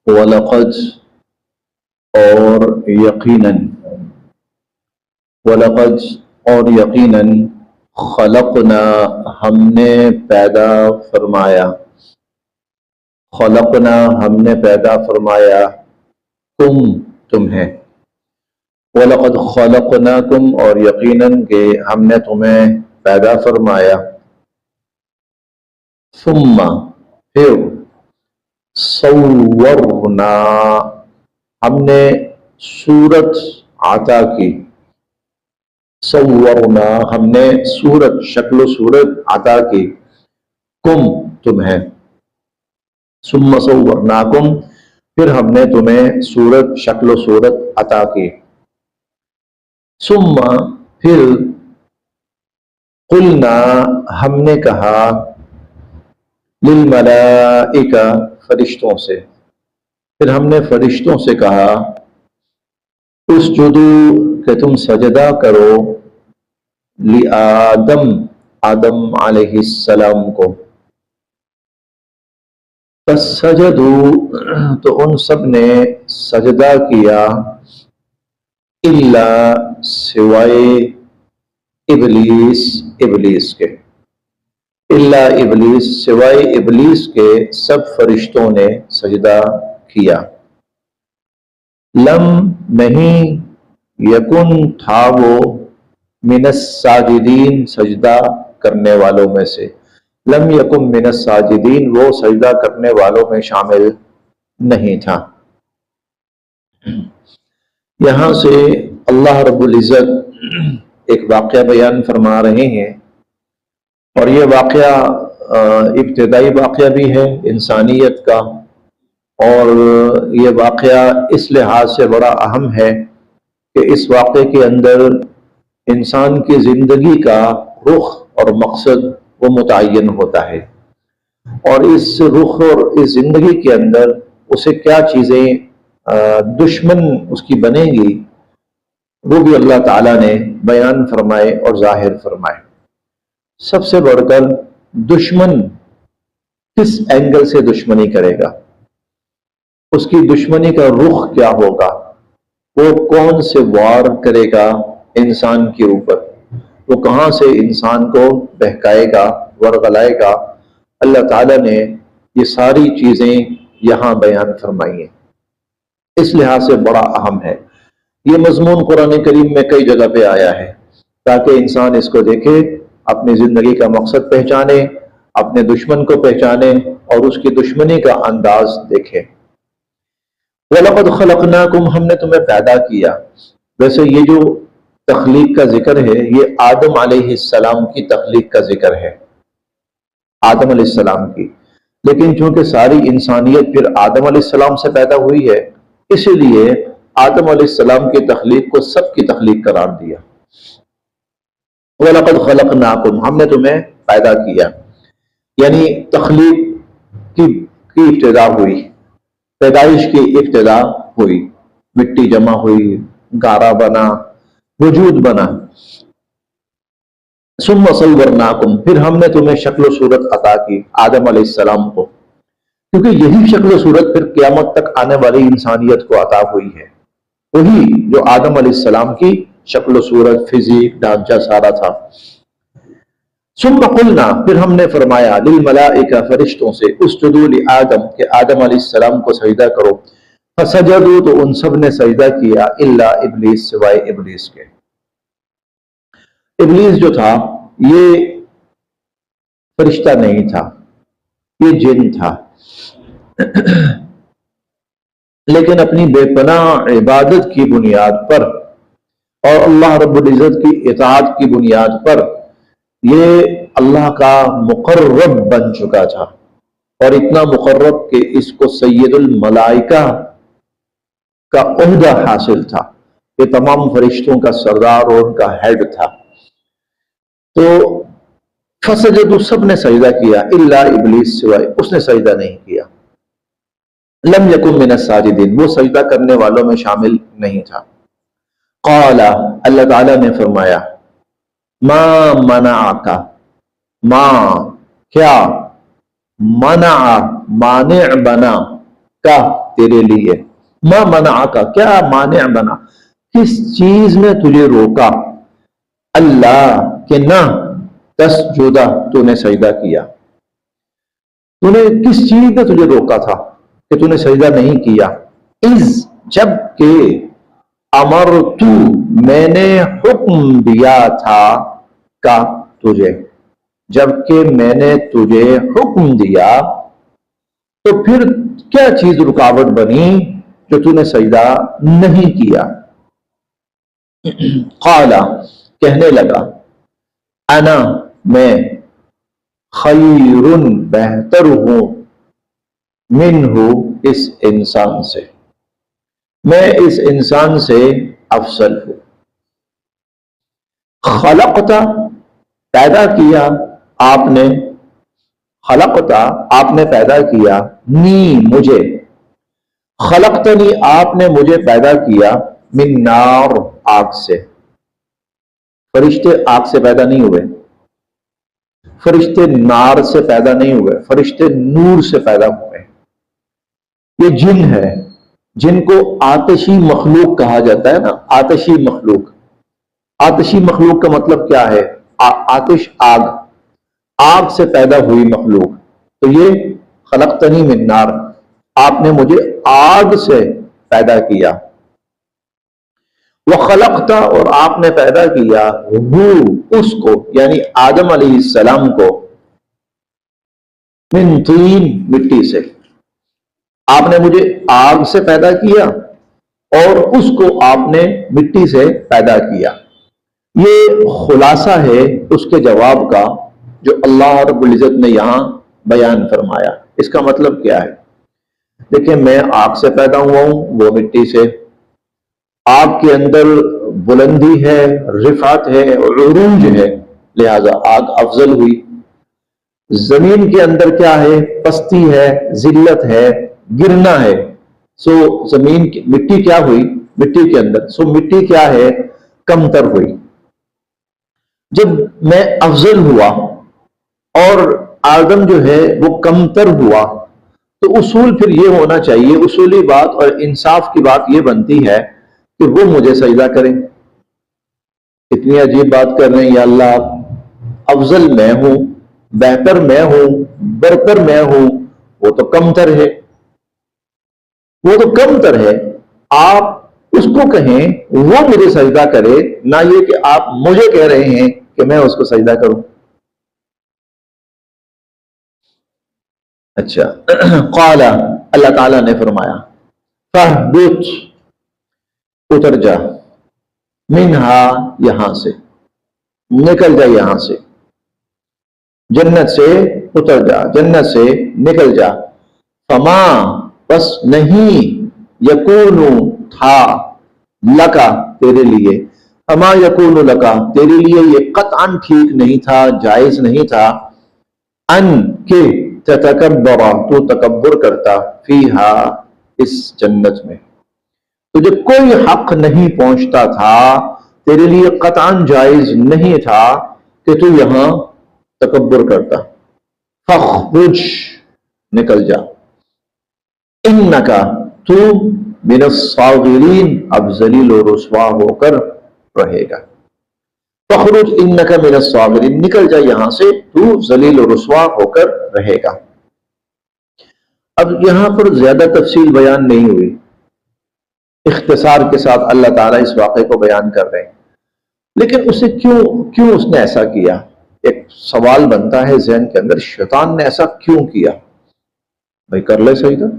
وَلَقَدْ اور یقیناً، وَلَقَدْ اور یقیناً خلقنا ہم نے پیدا فرمایا، خلقنا ہم نے پیدا فرمایا کم تمہیں، وَلَقَدْ خَلَقْنَاكُمْ اور یقیناً کہ ہم نے تمہیں پیدا فرمایا، ثم پھر صورنا ہم نے صورت عطا کی، صورنا ہم نے صورت شکل و صورت عطا کی کم تمہیں، ثم صورناکم پھر ہم نے تمہیں صورت شکل و صورت عطا کی، ثم پھر قلنا ہم نے کہا للملائکہ فرشتوں سے، پھر ہم نے فرشتوں سے کہا اسجدو کہ تم سجدہ کرو لآدم آدم علیہ السلام کو، پس سجدو تو ان سب نے سجدہ کیا، الا سوائے ابلیس ابلیس کے، الا ابلیس سوائے ابلیس کے سب فرشتوں نے سجدہ کیا، لم نہیں یکن تھا وہ من الساجدین سجدہ کرنے والوں میں سے، لم یکن من الساجدین وہ سجدہ کرنے والوں میں شامل نہیں تھا۔ یہاں سے اللہ رب العزت ایک واقعہ بیان فرما رہے ہیں، اور یہ واقعہ ابتدائی واقعہ بھی ہے انسانیت کا، اور یہ واقعہ اس لحاظ سے بڑا اہم ہے کہ اس واقعے کے اندر انسان کی زندگی کا رخ اور مقصد وہ متعین ہوتا ہے، اور اس رخ اور اس زندگی کے اندر اسے کیا چیزیں دشمن اس کی بنیں گی وہ بھی اللہ تعالیٰ نے بیان فرمائے اور ظاہر فرمائے۔ سب سے بڑھ کر دشمن کس اینگل سے دشمنی کرے گا، اس کی دشمنی کا رخ کیا ہوگا، وہ کون سے وار کرے گا انسان کے اوپر، وہ کہاں سے انسان کو بہکائے گا ورغلائے گا، اللہ تعالیٰ نے یہ ساری چیزیں یہاں بیان فرمائی ہیں، اس لحاظ سے بڑا اہم ہے۔ یہ مضمون قرآن کریم میں کئی جگہ پہ آیا ہے تاکہ انسان اس کو دیکھے، اپنی زندگی کا مقصد پہچانے، اپنے دشمن کو پہچانے اور اس کی دشمنی کا انداز دیکھے۔ وَلَقَدْ خَلَقْنَاكُمْ ہم نے تمہیں پیدا کیا، ویسے یہ جو تخلیق کا ذکر ہے یہ آدم علیہ السلام کی تخلیق کا ذکر ہے، آدم علیہ السلام کی، لیکن چونکہ ساری انسانیت پھر آدم علیہ السلام سے پیدا ہوئی ہے، اسی لیے آدم علیہ السلام کی تخلیق کو سب کی تخلیق قرار دیا۔ وَلَقَدْ خَلَقْنَاكُمْ ہم نے تمہیں پیدا کیا، یعنی تخلیق کی ابتدا ہوئی، پیدائش کی ابتدا ہوئی، مٹی جمع ہوئی، گارا بنا، وجود بنا۔ ثم صورناکم پھر ہم نے تمہیں شکل و صورت عطا کی آدم علیہ السلام کو، کیونکہ یہی شکل و صورت پھر قیامت تک آنے والی انسانیت کو عطا ہوئی ہے، وہی جو آدم علیہ السلام کی شکل و صورت، فزیک، ڈھانچہ سارا تھا۔ ثم قلنا پھر ہم نے فرمایا للملائکہ فرشتوں سے اسجدوا لآدم کہ آدم علیہ السلام کو سجدہ کرو، فسجدوا تو ان سب نے سجدہ کیا الا ابلیس سوائے ابلیس کے۔ ابلیس جو تھا یہ فرشتہ نہیں تھا، یہ جن تھا، لیکن اپنی بے پناہ عبادت کی بنیاد پر اور اللہ رب العزت کی اطاعت کی بنیاد پر یہ اللہ کا مقرب بن چکا تھا، اور اتنا مقرب کہ اس کو سید الملائکہ کا عہدہ حاصل تھا، یہ تمام فرشتوں کا سردار اور ان کا ہیڈ تھا۔ تو فسجدوا سب نے سجدہ کیا الا ابلیس سوائے اس نے سجدہ نہیں کیا، لم یکن من الساجدین وہ سجدہ کرنے والوں میں شامل نہیں تھا۔ قال اللہ تعالیٰ نے فرمایا ما منعک ما کیا، منع مانع بنا کا تیرے لیے، ما منع کا کیا مانع بنا، کس چیز نے تجھے روکا، اللہ کہ نہ تسجدہ تو نے سجدہ کیا، تو نے کس چیز نے تجھے روکا تھا کہ تو نے سجدہ نہیں کیا، اذ جب کہ امرتو میں نے حکم دیا تھا کا تجھے، جبکہ میں نے تجھے حکم دیا تو پھر کیا چیز رکاوٹ بنی جو تو نے سجدہ نہیں کیا۔ قال کہنے لگا انا میں خیر بہتر ہوں منہ اس انسان سے، میں اس انسان سے افضل ہوں۔ خلقتا پیدا کیا آپ نے، خلقتا آپ نے پیدا کیا، نی مجھے، خلقتنی آپ نے مجھے پیدا کیا، من نار آگ سے، فرشتے آگ سے پیدا نہیں ہوئے، فرشتے نار سے پیدا نہیں ہوئے، فرشتے نور سے پیدا ہوئے۔ یہ جن ہے، جن کو آتشی مخلوق کہا جاتا ہے نا، آتشی مخلوق، آتشی مخلوق کا مطلب کیا ہے، آتش آگ، آگ سے پیدا ہوئی مخلوق، تو یہ خلقتنی من نار، آپ نے مجھے آگ سے پیدا کیا، وخلقتا اور آپ نے پیدا کیا وہ اس کو یعنی آدم علیہ السلام کو، من طین مٹی سے، آپ نے مجھے آگ سے پیدا کیا اور اس کو آپ نے مٹی سے پیدا کیا۔ یہ خلاصہ ہے اس کے جواب کا جو اللہ رب العزت نے یہاں بیان فرمایا۔ اس کا مطلب کیا ہے؟ دیکھیں میں آگ سے پیدا ہوا ہوں، وہ مٹی سے، آگ کے اندر بلندی ہے، رفعت ہے، عروج ہے، لہذا آگ افضل ہوئی۔ زمین کے اندر کیا ہے؟ پستی ہے، ذلت ہے، گرنا ہے، سو زمین کی مٹی کیا ہوئی؟ مٹی کے اندر سو مٹی کیا ہے؟ کمتر ہوئی۔ جب میں افضل ہوا اور آدم جو ہے وہ کمتر ہوا تو اصول پھر یہ ہونا چاہیے، اصولی بات اور انصاف کی بات یہ بنتی ہے کہ وہ مجھے سجدہ کریں۔ اتنی عجیب بات کر رہے ہیں، یا اللہ افضل میں ہوں، بہتر میں ہوں، برتر میں ہوں، وہ تو کمتر ہے، وہ تو کمتر ہے، آپ اس کو کہیں وہ مجھے سجدہ کرے، نہ یہ کہ آپ مجھے کہہ رہے ہیں کہ میں اس کو سجدہ کروں۔ اچھا قال اللہ تعالیٰ نے فرمایا فاہبط اتر جا، منہا یہاں سے، نکل جا یہاں سے، جنت سے اتر جا، جنت سے نکل جا، فما بس نہیں، یکون تھا، لکا تیرے لیے، فما یکون لکا تیرے لیے یہ قطعاً ٹھیک نہیں تھا، جائز نہیں تھا، ان کے تتکبر تو تکبر کرتا، فیہا اس جنت میں، تجھے کوئی حق نہیں پہنچتا تھا، تیرے لیے قطعاً جائز نہیں تھا کہ تو یہاں تکبر کرتا، فخرج نکل جا، انکا تو من الصاغرین اب ذلیل و رسوا ہو کر رہے گا، فخرج انکا من الصاغرین نکل جا یہاں سے، تو ذلیل و رسوا ہو کر رہے گا۔ اب یہاں پر زیادہ تفصیل بیان نہیں ہوئی، اختصار کے ساتھ اللہ تعالیٰ اس واقعے کو بیان کر رہے ہیں، لیکن اسے کیوں اس نے ایسا کیا؟ ایک سوال بنتا ہے ذہن کے اندر، شیطان نے ایسا کیوں کیا؟ بھائی کر لے سجدہ،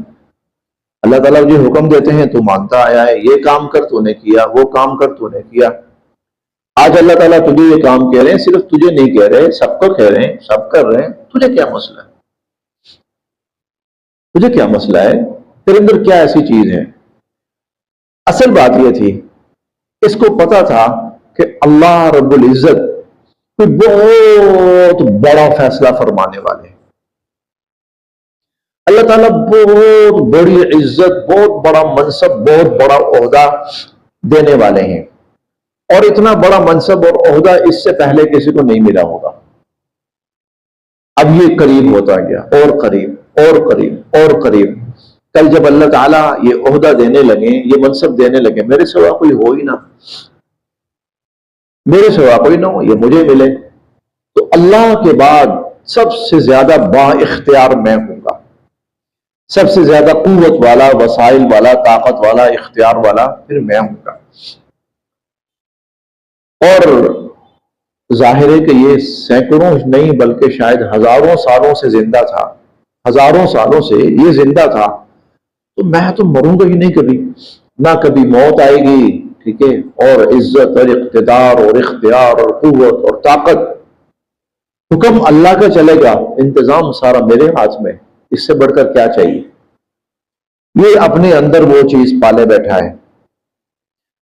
اللہ تعالیٰ جو حکم دیتے ہیں تو مانتا آیا ہے، یہ کام کر تو نے کیا، وہ کام کر تو نے کیا، آج اللہ تعالیٰ تجھے یہ کام کہہ رہے ہیں، صرف تجھے نہیں کہہ رہے، سب کو کہہ رہے ہیں، سب کر رہے ہیں، تجھے کیا مسئلہ ہے؟ تجھے کیا مسئلہ ہے؟ تیرے اندر کیا ایسی چیز ہے؟ اصل بات یہ تھی، اس کو پتا تھا کہ اللہ رب العزت کوئی بہت بڑا فیصلہ فرمانے والے ہیں، اللہ تعالیٰ بہت بڑی عزت، بہت بڑا منصب، بہت بڑا عہدہ دینے والے ہیں، اور اتنا بڑا منصب اور عہدہ اس سے پہلے کسی کو نہیں ملا ہوگا۔ اب یہ قریب ہوتا گیا، اور قریب اور قریب اور قریب، کل جب اللہ تعالیٰ یہ عہدہ دینے لگے، یہ منصب دینے لگے، میرے سوا کوئی ہو ہی نہ، میرے سوا کوئی نہ ہو، یہ مجھے ملے، تو اللہ کے بعد سب سے زیادہ با اختیار میں ہوں گا، سب سے زیادہ قوت والا، وسائل والا، طاقت والا، اختیار والا پھر میں ہوں گا۔ اور ظاہر ہے کہ یہ سینکڑوں نہیں بلکہ شاید ہزاروں سالوں سے زندہ تھا، ہزاروں سالوں سے یہ زندہ تھا، تو میں تو مروں گا ہی نہیں کبھی، نہ کبھی موت آئے گی، ٹھیک ہے، اور عزت اور اقتدار اور اختیار اور قوت اور طاقت، حکم اللہ کا چلے گا، انتظام سارا میرے ہاتھ میں، اس سے بڑھ کر کیا چاہیے؟ یہ اپنے اندر وہ چیز پالے بیٹھا ہے،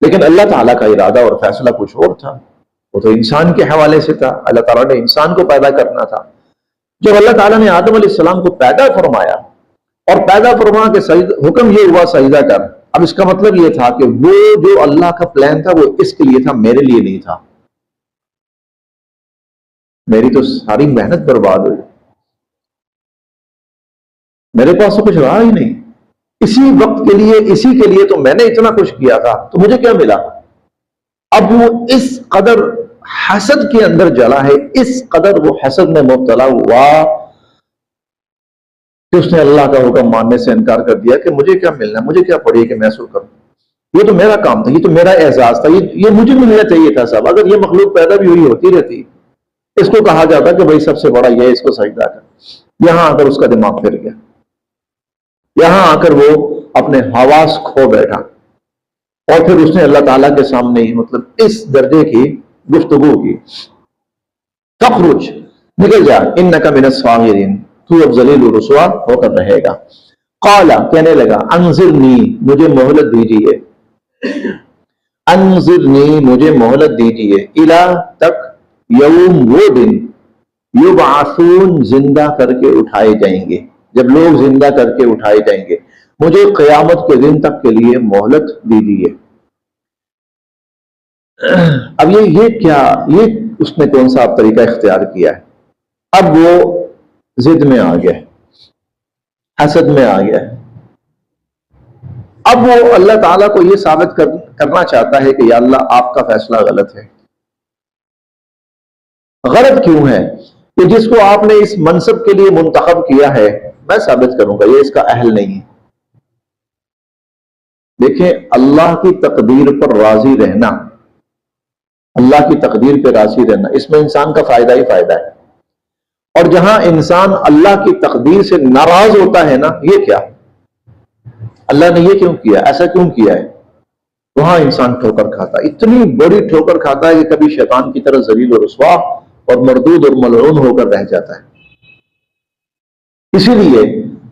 لیکن اللہ تعالیٰ کا ارادہ اور فیصلہ کچھ اور تھا، وہ تو انسان کے حوالے سے تھا، اللہ تعالیٰ نے انسان کو پیدا کرنا تھا۔ جب اللہ تعالیٰ نے آدم علیہ السلام کو پیدا فرمایا اور پیدا فرما کے حکم یہ ہوا سجدہ کر، اب اس کا مطلب یہ تھا کہ وہ جو اللہ کا پلان تھا وہ اس کے لیے تھا، میرے لیے نہیں تھا، میری تو ساری محنت برباد ہوئی، میرے پاس تو کچھ رہا ہی نہیں، اسی وقت کے لیے، اسی کے لیے تو میں نے اتنا کچھ کیا تھا، تو مجھے کیا ملا؟ اب وہ اس قدر حسد کے اندر جلا ہے، اس قدر وہ حسد میں مبتلا ہوا کہ اس نے اللہ کا حکم ماننے سے انکار کر دیا کہ مجھے کیا ملنا، مجھے کیا پڑی کہ میں ایسا کروں، یہ تو میرا کام تھا، یہ تو میرا اعزاز تھا، یہ مجھے ملنا چاہیے تھا سب، اگر یہ مخلوق پیدا بھی ہوئی ہوتی رہتی، اس کو کہا جاتا کہ بھائی سب سے بڑا یہ، اس کو سجدہ کر، یہاں آ کر اس کا دماغ پھر گیا، یہاں آ کر وہ اپنے حواس کھو بیٹھا، اور پھر اس نے اللہ تعالیٰ کے سامنے ہی مطلب اس درجے کی گفتگو کی، تخرج، نکل جا، انک من الصاغرین، تو اب ذلیل و رسوا ہو کر رہے گا۔ قال، کہنے لگا، انظرنی، مجھے مہلت دیجیے، انظرنی، مجھے مہلت دیجیے، الی، تک، یوم، وہ دن، یبعثون، زندہ کر کے اٹھائے جائیں گے، جب لوگ زندہ کر کے اٹھائے جائیں گے، مجھے قیامت کے دن تک کے لیے مہلت دیجیے۔ اب یہ کیا، یہ اس نے کون سا طریقہ اختیار کیا ہے؟ اب وہ ضد میں آ گیا، حسد میں آ گیا، اب وہ اللہ تعالیٰ کو یہ ثابت کرنا چاہتا ہے کہ یا اللہ آپ کا فیصلہ غلط ہے۔ غلط کیوں ہے؟ کہ جس کو آپ نے اس منصب کے لیے منتخب کیا ہے، میں ثابت کروں گا یہ اس کا اہل نہیں ہے۔ دیکھیں، اللہ کی تقدیر پر راضی رہنا، اللہ کی تقدیر پہ راضی رہنا، اس میں انسان کا فائدہ ہی فائدہ ہے، اور جہاں انسان اللہ کی تقدیر سے ناراض ہوتا ہے نا، یہ کیا، اللہ نے یہ کیوں کیا، ایسا کیوں کیا ہے، وہاں انسان ٹھوکر کھاتا ہے، اتنی بڑی ٹھوکر کھاتا ہے کہ کبھی شیطان کی طرح ذلیل و رسوا اور مردود اور ملعون ہو کر رہ جاتا ہے۔ اسی لیے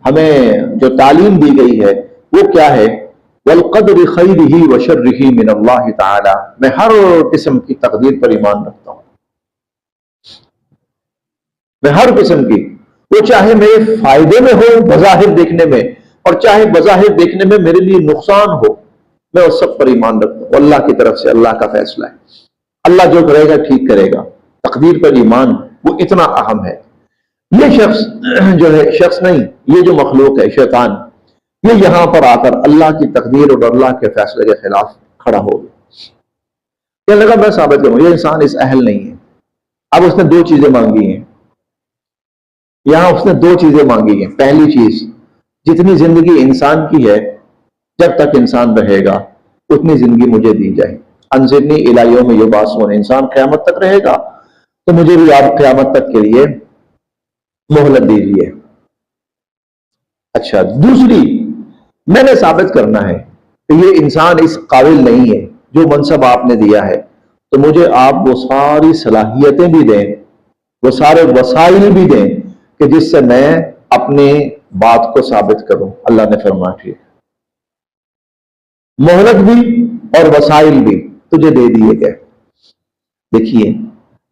ہمیں جو تعلیم دی گئی ہے وہ کیا ہے؟ وَالْقَدْرِ خَيْرِهِ وَشَرِّهِ مِنَ اللَّهِ تَعَالَى، میں ہر قسم کی تقدیر پر ایمان رکھتا ہوں، میں ہر قسم کی، وہ چاہے میرے فائدے میں ہو بظاہر دیکھنے میں، اور چاہے بظاہر دیکھنے میں میرے لیے نقصان ہو، میں اس سب پر ایمان رکھتا ہوں، اللہ کی طرف سے اللہ کا فیصلہ ہے، اللہ جو کرے گا ٹھیک کرے گا، تقدیر پر ایمان وہ اتنا اہم ہے۔ یہ شخص جو ہے، شخص نہیں، یہ جو مخلوق ہے شیطان، یہ یہاں پر آ کر اللہ کی تقدیر اور اللہ کے فیصلے کے خلاف کھڑا ہو گیا، کہنے لگا میں ثابت کروں یہ انسان اس اہل نہیں ہے۔ اب اس نے دو چیزیں مانگی ہیں، یہاں اس نے دو چیزیں مانگی ہیں۔ پہلی چیز، جتنی زندگی انسان کی ہے، جب تک انسان رہے گا اتنی زندگی مجھے دی جائے، انظرنی الی یوم یبعثون، انسان قیامت تک رہے گا تو مجھے بھی آپ قیامت تک کے لیے مہلت دیجیے۔ اچھا، دوسری، میں نے ثابت کرنا ہے کہ یہ انسان اس قابل نہیں ہے جو منصب آپ نے دیا ہے، تو مجھے آپ وہ ساری صلاحیتیں بھی دیں، وہ سارے وسائل بھی دیں کہ جس سے میں اپنے بات کو ثابت کروں۔ اللہ نے فرمایا ٹھیک، مہلت بھی اور وسائل بھی تجھے دے دیے گئے۔ دیکھیے،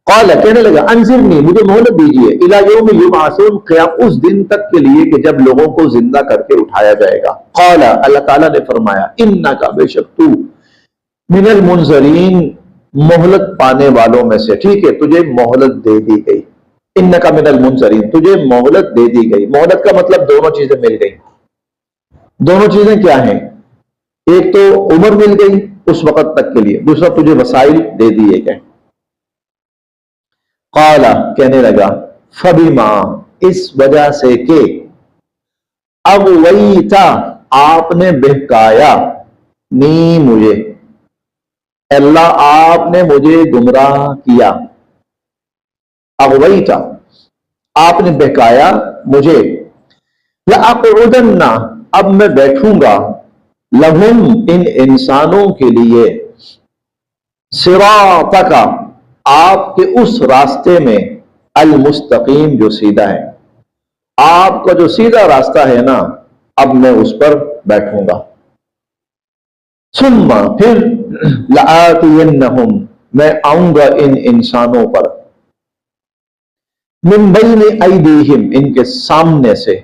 قال، کہنے لگا، انظرنی، مجھے مہلت دیجیے، الی یوم یبعثون، قیام، اس دن تک کے لیے کہ جب لوگوں کو زندہ کر کے اٹھایا جائے گا۔ قال، اللہ تعالیٰ نے فرمایا، انک، بے شک تو، من المنظرین، مہلت پانے والوں میں سے، ٹھیک ہے، تجھے مہلت دے دی گئی، انک من المنظرین، تجھے مہلت دے دی گئی۔ مہلت کا مطلب دونوں چیزیں مل گئی، دونوں چیزیں کیا ہیں؟ ایک تو عمر مل گئی اس وقت تک کے لیے، دوسرا تجھے وسائل دے دیے گئے۔ قال کہنے لگا فبما اس وجہ سے کہ اغویتا آپ نے بہکایا نی مجھے، اللہ آپ نے مجھے گمراہ کیا، اغویتا آپ نے بہکایا مجھے، لأقعدن اب میں بیٹھوں گا، لہم ان انسانوں کے لیے، صراطک آپ کے اس راستے میں، المستقیم جو سیدھا ہے، آپ کا جو سیدھا راستہ ہے نا اب میں اس پر بیٹھوں گا۔ ثم پھر لآتینہم میں آؤں گا ان انسانوں پر، من بین ایدیہم ان کے سامنے سے،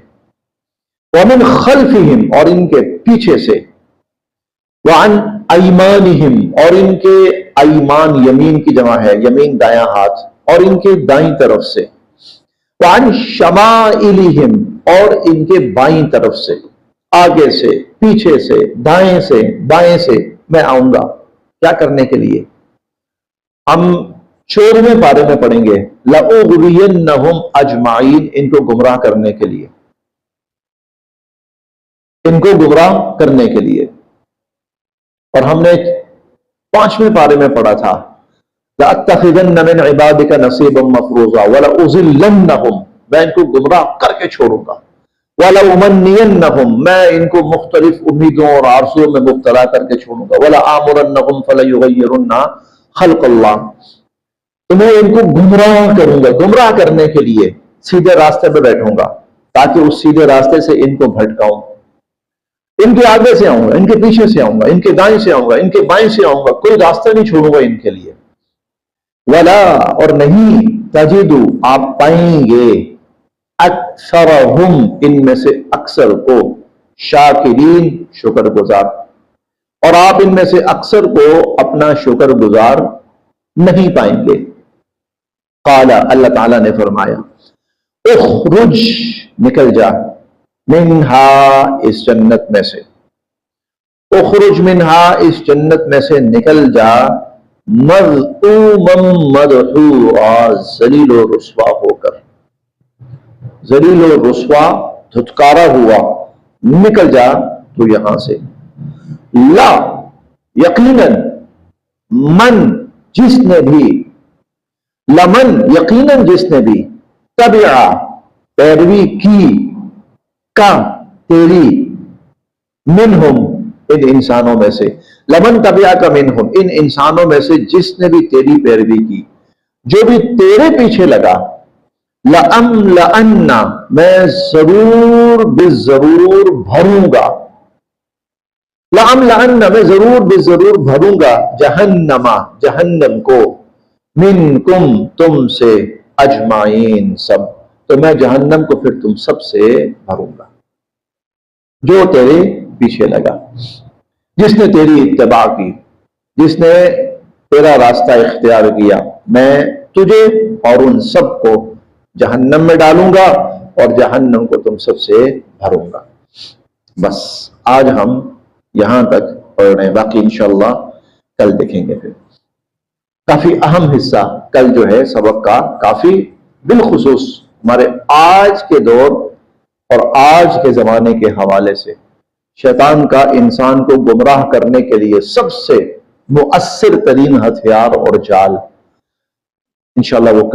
ومن خلفہم اور ان کے پیچھے سے، وعن ایمانہم اور ان کے ایمان یمین کی جمع ہے، یمین دایاں ہاتھ، اور ان کے دائیں طرف سے، وعن شمائلہم اور ان کے بائیں طرف سے، آگے سے، پیچھے سے، دائیں سے، بائیں سے میں آؤں گا۔ کیا کرنے کے لیے؟ ہم 14ویں پارے میں پڑھیں گے لَأُغْوِيَنَّهُمْ أَجْمَعِينَ، ان کو گمراہ کرنے کے لیے، ان کو گمراہ کرنے کے لیے۔ اور ہم نے 5ویں پارے میں پڑھا تھا لَأَتَّخِذَنَّ مِنْ عِبَادِكَ نَصِيبًا مَفْرُوضًا وَلَأُضِلَّنَّهُمْ میں ان کو گمراہ کر کے چھوڑوں گا، وَلَأُمَنِّيَنَّهُمْ میں ان کو مختلف امیدوں اور آرزوؤں میں مبتلا کر کے چھوڑوں گا، وَلَآمُرَنَّهُمْ فَلَيُغَيِّرُنَّ خَلْقَ اللَّهِ تو میں ان کو گمراہ کروں گا، گمراہ کرنے کے لیے سیدھے راستے پہ بیٹھوں گا تاکہ اس سیدھے راستے سے ان کو بھٹکاؤں، ان کے آگے سے آؤں گا، ان کے پیچھے سے آؤں گا، ان کے دائیں سے آؤں گا، ان کے بائیں سے آؤں گا، کوئی راستہ نہیں چھوڑوں گا ان کے لیے۔ ولا اور نہیں تجدو آپ پائیں گے اکثرہم ان میں سے اکثر کو شاکرین شکر گزار، اور آپ ان میں سے اکثر کو اپنا شکر گزار نہیں پائیں گے۔ قال اللہ تعالیٰ نے فرمایا اخرج نکل جا، منہا اس جنت میں سے، اخرج منہا اس جنت میں سے نکل جا، مذءوما مدحورا ذلیل و رسوا ہو کر، ذلیل و رسوا دھتکارا ہوا، نکل جا تو یہاں سے۔ لا یقیناً من جس نے بھی، لمن یقیناً جس نے بھی، تبعا پیروی کی، کا تیری، منہم ان انسانوں میں سے، لمن تبعا کا منہم ان انسانوں میں سے جس نے بھی تیری پیروی کی، جو بھی تیرے پیچھے لگا، لَأَمْلَأَنَّ میں ضرور بالضرور بھروں گا، لَأَمْلَأَنَّ میں ضرور بالضرور بھروں گا، جہنم جہنم کو، منکم تم سے، اجمعین سب، تو میں جہنم کو پھر تم سب سے بھروں گا جو تیرے پیچھے لگا، جس نے تیری اتباع کی، جس نے تیرا راستہ اختیار کیا، میں تجھے اور ان سب کو جہنم میں ڈالوں گا اور جہنم کو تم سب سے بھروں گا۔ بس آج ہم یہاں تک پڑھ رہے ہیں، باقی انشاءاللہ کل دیکھیں گے۔ پھر کافی اہم حصہ کل جو ہے سبق کا، کافی بالخصوص ہمارے آج کے دور اور آج کے زمانے کے حوالے سے شیطان کا انسان کو گمراہ کرنے کے لیے سب سے مؤثر ترین ہتھیار اور جال، انشاءاللہ وہ